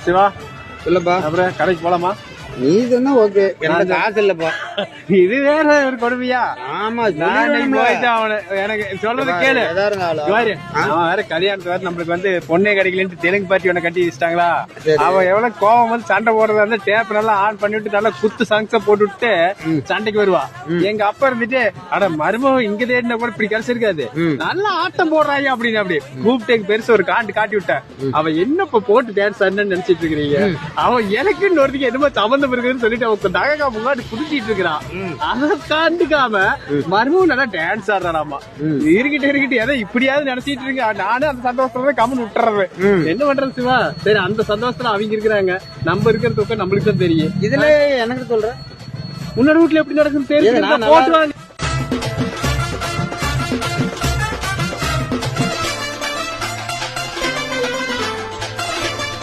சிவா இல்லப்பா அப்புறம் கடைக்கு போலாமா? நீ சொன்னா ஓகே, எனக்கு காசு இல்லப்பா. இது வேற ஒரு கொடுமையா? ஆமா போயிட்டு அவனு எனக்கு சொல்றது கேளு. அவன் வேற கல்யாணத்து வேற நம்மளுக்கு வந்து பொண்ணே கிடைக்கலன்னு தெலுங்கு பார்ட்டி ஒண்ணு கட்டி வச்சிட்டாங்களா. அவன் எவ்வளவு கோவம் வந்து சண்டை போடுறதா இருந்தா டேப் நல்லா ஆன் பண்ணிவிட்டு நல்லா குத்து சாங்ஸ போட்டு விட்டு சண்டைக்கு வருவா. எங்க அப்பா இருந்துட்டு அட மருமகம் இங்க தேடினா கூட இப்படி கிடைச்சிருக்காது, நல்லா ஆட்டம் போடுறாங்க அப்படின்னு அப்படி கூப்பிட்டு பெருசு ஒரு காட்டி விட்டேன். அவன் என்னப்ப போட்டு டான்ஸ் ஆடுன்னு நினைச்சிட்டு இருக்கிறீங்க? அவன் எனக்கு இன்னொருத்துக்கு என்னமோ சம்பந்தம் இருக்குன்னு சொல்லிட்டு அவன் நகை முன்னாடி குடிச்சிட்டு இருக்கிறான். அதை காண்டுக்காம மருமகம் நல்லா டான்ஸ் ஆடுறாராமா. இருக்கிட்டு ஏதோ இப்படியாவது நினைச்சிட்டு இருக்கு. நானும் அந்த சந்தோஷத்துல கம்மன் விட்டுறது. என்ன பண்றது சிவா? சரி, அந்த சந்தோஷத்துல அவங்க இருக்கிறாங்க, நம்ம இருக்கிற நம்மளுக்கு தான் தெரியும். இதுல எனக்கு சொல்ற முன்னாடி வீட்டுல எப்படி நடக்குன்னு தெரியும்.